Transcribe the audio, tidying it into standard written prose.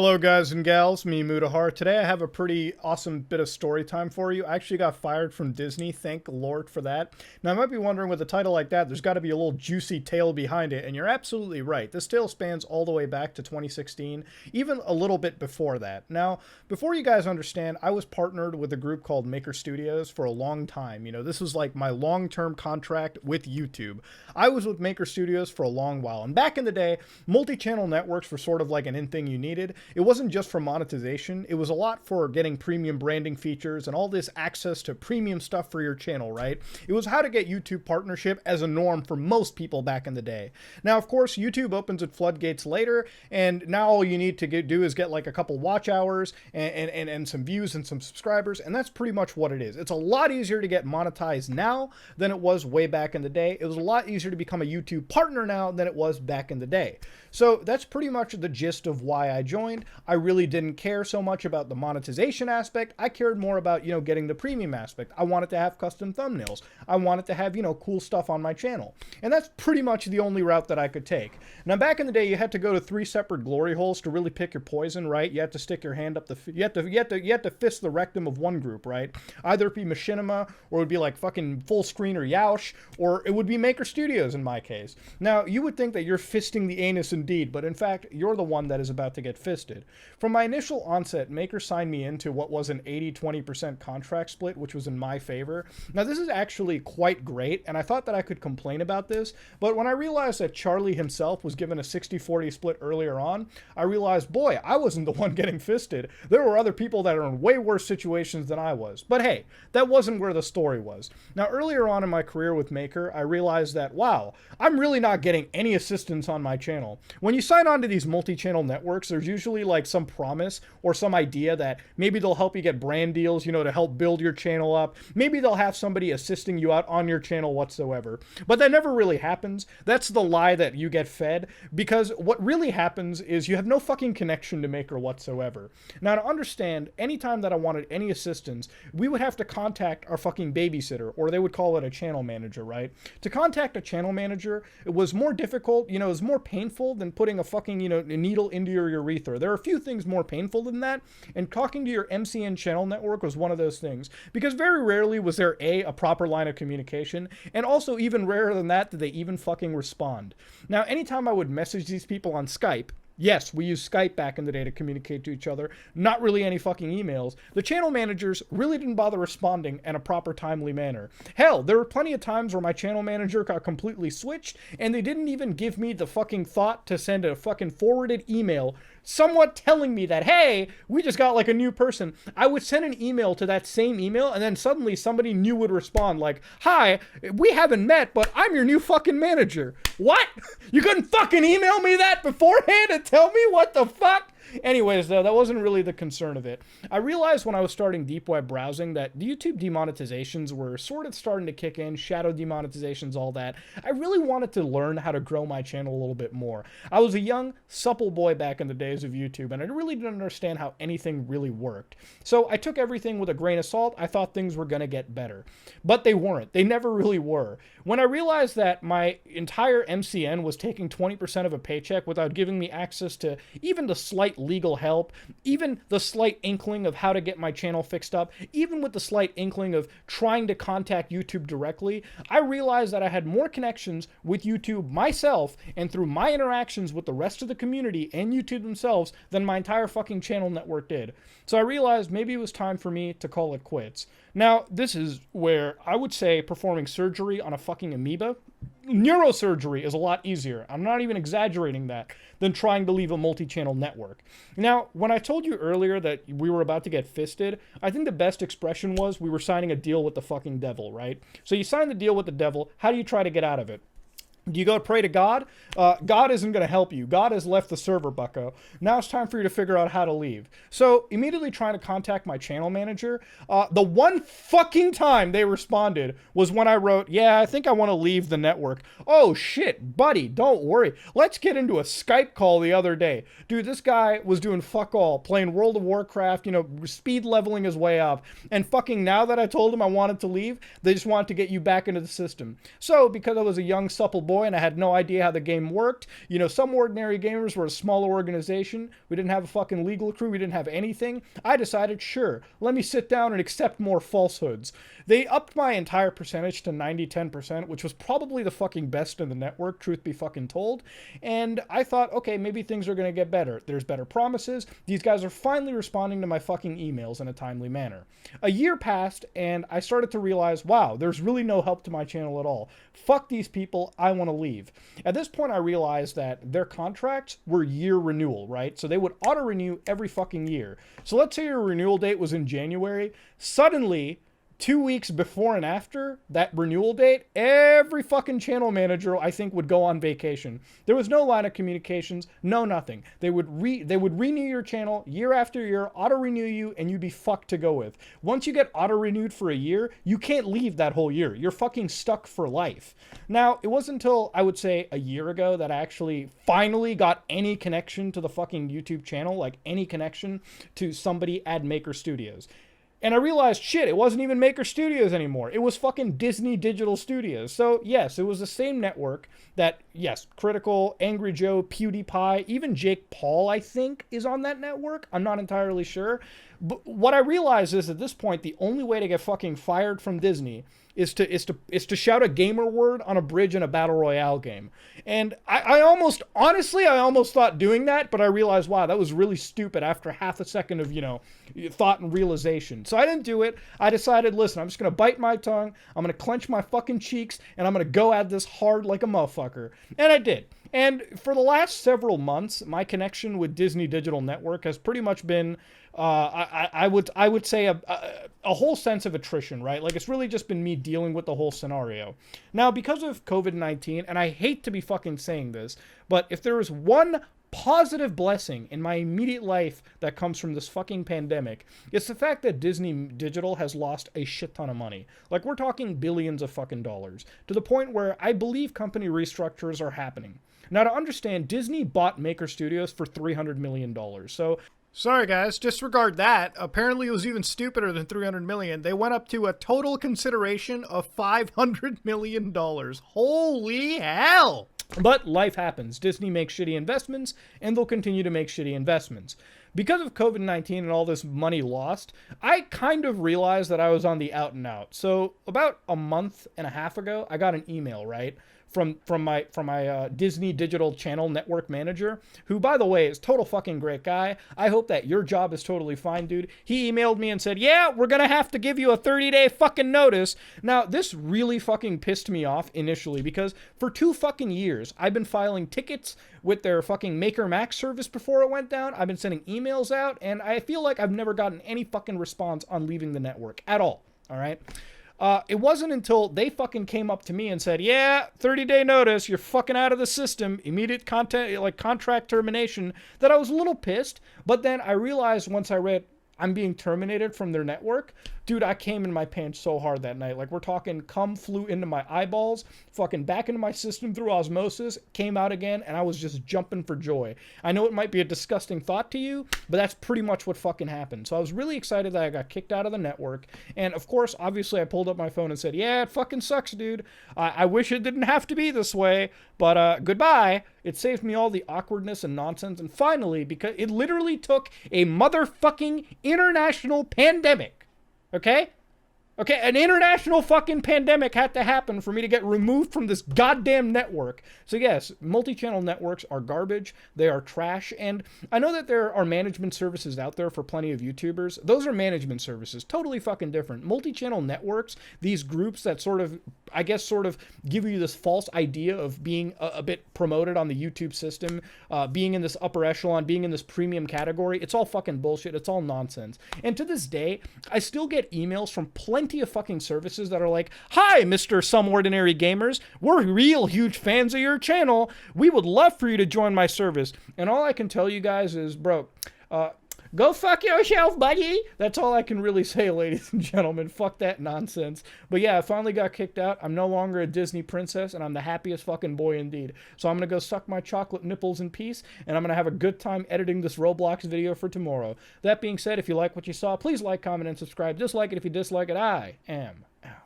Hello guys and gals, me Mudahar. Today I have a pretty awesome bit of story time for you. I actually got fired from Disney, thank Lord for that. Now I might be wondering, with a title like that, there's got to be a little juicy tale behind it, and you're absolutely right. This tale spans all the way back to 2016, even a little bit before that. Now, before you guys understand, I was partnered with a group called Maker Studios for a long time. You know, this was like my long-term contract with YouTube. I was with Maker Studios for a long while, and back in the day, multi-channel networks were sort of like an in thing you needed. It wasn't just for monetization, it was a lot for getting premium branding features and all this access to premium stuff for your channel, right? It was how to get YouTube partnership as a norm for most people back in the day. Now, of course, YouTube opens its floodgates later, and now all you need to do is get like a couple watch hours and some views and some subscribers, and that's pretty much what it is. It's a lot easier to get monetized now than it was way back in the day. It was a lot easier to become a YouTube partner now than it was back in the day. So that's pretty much the gist of why I joined. I really didn't care so much about the monetization aspect. I cared more about, getting the premium aspect. I wanted to have custom thumbnails. I wanted to have, cool stuff on my channel. And that's pretty much the only route that I could take. Now, back in the day, you had to go to 3 separate glory holes to really pick your poison, right? You had to stick your hand up you had to fist the rectum of one group, right? Either it be Machinima, or it would be like fucking Full Screen or Yoush, or it would be Maker Studios in my case. Now, you would think that you're fisting the anus indeed, but in fact, you're the one that is about to get fisted. From my initial onset, Maker signed me into what was an 80-20% contract split, which was in my favor. Now, this is actually quite great, and I thought that I could complain about this, but when I realized that Charlie himself was given a 60-40 split earlier on, I realized, boy, I wasn't the one getting fisted. There were other people that are in way worse situations than I was. But hey, that wasn't where the story was. Now, earlier on in my career with Maker, I realized that, wow, I'm really not getting any assistance on my channel. When you sign on to these multi-channel networks, there's usually like some promise or some idea that maybe they'll help you get brand deals, to help build your channel up. Maybe they'll have somebody assisting you out on your channel whatsoever. But that never really happens. That's the lie that you get fed, because what really happens is you have no fucking connection to Maker whatsoever. Now, to understand, anytime that I wanted any assistance, we would have to contact our fucking babysitter, or they would call it a channel manager, right? To contact a channel manager, it was more difficult, it was more painful than putting a fucking, a needle into your urethra. There are a few things more painful than that, and talking to your MCN channel network was one of those things, because very rarely was there a proper line of communication, and also even rarer than that did they even fucking respond. Now, anytime I would message these people on Skype, yes, we used Skype back in the day to communicate to each other, not really any fucking emails, the channel managers really didn't bother responding in a proper, timely manner. Hell, there were plenty of times where my channel manager got completely switched, and they didn't even give me the fucking thought to send a fucking forwarded email somewhat telling me that, hey, we just got like a new person. I would send an email to that same email, and then suddenly somebody new would respond like, hi, we haven't met, but I'm your new fucking manager. What? You couldn't fucking email me that beforehand and tell me what the fuck? Anyways, though, that wasn't really the concern of it. I realized when I was starting deep web browsing that the YouTube demonetizations were sort of starting to kick in, shadow demonetizations, all that. I really wanted to learn how to grow my channel a little bit more. I was a young, supple boy back in the days of YouTube, and I really didn't understand how anything really worked. So I took everything with a grain of salt. I thought things were going to get better. But they weren't. They never really were. When I realized that my entire MCN was taking 20% of a paycheck without giving me access to even the slight legal help, even the slight inkling of how to get my channel fixed up, even with the slight inkling of trying to contact YouTube directly, I realized that I had more connections with YouTube myself and through my interactions with the rest of the community and YouTube themselves than my entire fucking channel network did. So I realized maybe it was time for me to call it quits. Now, this is where I would say performing surgery on a fucking amoeba, neurosurgery, is a lot easier. I'm not even exaggerating that, than trying to leave a multi-channel network. Now, when I told you earlier that we were about to get fisted, I think the best expression was we were signing a deal with the fucking devil, right? So you sign the deal with the devil, how do you try to get out of it? Do you go pray to God? God isn't going to help you. God has left the server, bucko. Now it's time for you to figure out how to leave. So immediately trying to contact my channel manager, the one fucking time they responded was when I wrote, yeah, I think I want to leave the network. Oh shit, buddy, don't worry. Let's get into a Skype call the other day. Dude, this guy was doing fuck all, playing World of Warcraft, speed leveling his way up. And fucking now that I told him I wanted to leave, they just wanted to get you back into the system. So because I was a young, supple boy, boy and I had no idea how the game worked. You know, some ordinary gamers were a smaller organization. We didn't have a fucking legal crew. We didn't have anything. I decided, sure, let me sit down and accept more falsehoods. They upped my entire percentage to 90-10%, which was probably the fucking best in the network, truth be fucking told. And I thought, okay, maybe things are going to get better. There's better promises. These guys are finally responding to my fucking emails in a timely manner. A year passed, and I started to realize, wow, there's really no help to my channel at all. Fuck these people. I want to leave. At this point, I realized that their contracts were year renewal, right? So they would auto-renew every fucking year. So let's say your renewal date was in January. Suddenly, 2 weeks before and after that renewal date, every fucking channel manager, I think, would go on vacation. There was no line of communications, no nothing. They would renew your channel year after year, auto-renew you, and you'd be fucked to go with. Once you get auto-renewed for a year, you can't leave that whole year. You're fucking stuck for life. Now, it wasn't until, I would say, a year ago that I actually finally got any connection to the fucking YouTube channel, like any connection to somebody at Maker Studios. And I realized, shit, it wasn't even Maker Studios anymore. It was fucking Disney Digital Studios. So, yes, it was the same network that, yes, Critical, Angry Joe, PewDiePie, even Jake Paul, I think, is on that network. I'm not entirely sure. But what I realized is, at this point, the only way to get fucking fired from Disney is to shout a gamer word on a bridge in a battle royale game. And I almost thought doing that, but I realized, wow, that was really stupid after half a second of, thought and realization. So I didn't do it. I decided, listen, I'm just going to bite my tongue. I'm going to clench my fucking cheeks, and I'm going to go at this hard like a motherfucker. And I did. And for the last several months, my connection with Disney Digital Network has pretty much been, I would say a whole sense of attrition, right? Like, it's really just been me dealing with the whole scenario. Now, because of COVID-19, and I hate to be fucking saying this, but if there is one positive blessing in my immediate life that comes from this fucking pandemic, it's the fact that Disney Digital has lost a shit ton of money. Like, we're talking billions of fucking dollars, to the point where I believe company restructures are happening. Now, to understand, Disney bought Maker Studios for $300 million. So, sorry guys, disregard that. Apparently it was even stupider than $300 million. They went up to a total consideration of $500 million. Holy hell! But life happens. Disney makes shitty investments, and they'll continue to make shitty investments. Because of COVID-19 and all this money lost, I kind of realized that I was on the out and out. So about a month and a half ago, I got an email, right? From my Disney Digital Channel Network manager, who, by the way, is total fucking great guy. I hope that your job is totally fine, dude. He emailed me and said, yeah, we're gonna have to give you a 30-day fucking notice. Now, this really fucking pissed me off initially, because for 2 fucking years, I've been filing tickets with their fucking Maker Max service before it went down. I've been sending emails out, and I feel like I've never gotten any fucking response on leaving the network at all right? It wasn't until they fucking came up to me and said, yeah, 30-day notice, you're fucking out of the system, immediate contract termination, that I was a little pissed. But then I realized once I read, I'm being terminated from their network, dude, I came in my pants so hard that night. Like, we're talking cum flew into my eyeballs, fucking back into my system through osmosis, came out again, and I was just jumping for joy. I know it might be a disgusting thought to you, but that's pretty much what fucking happened. So I was really excited that I got kicked out of the network. And of course, obviously, I pulled up my phone and said, yeah, it fucking sucks, dude. I wish it didn't have to be this way, but goodbye. It saved me all the awkwardness and nonsense. And finally, because it literally took a motherfucking international pandemic. Okay? Okay, an international fucking pandemic had to happen for me to get removed from this goddamn network. So yes, multi-channel networks are garbage. They are trash. And I know that there are management services out there for plenty of YouTubers. Those are management services. Totally fucking different. Multi-channel networks, these groups that sort of give you this false idea of being a bit promoted on the YouTube system, being in this upper echelon, being in this premium category. It's all fucking bullshit. It's all nonsense. And to this day, I still get emails from plenty of fucking services that are like, hi, Mr. Some Ordinary Gamers. We're real huge fans of your channel. We would love for you to join my service. And all I can tell you guys is, bro, go fuck yourself, buddy. That's all I can really say, ladies and gentlemen. Fuck that nonsense. But yeah, I finally got kicked out. I'm no longer a Disney princess, and I'm the happiest fucking boy indeed. So I'm going to go suck my chocolate nipples in peace, and I'm going to have a good time editing this Roblox video for tomorrow. That being said, if you like what you saw, please like, comment, and subscribe. Dislike it if you dislike it. I am out.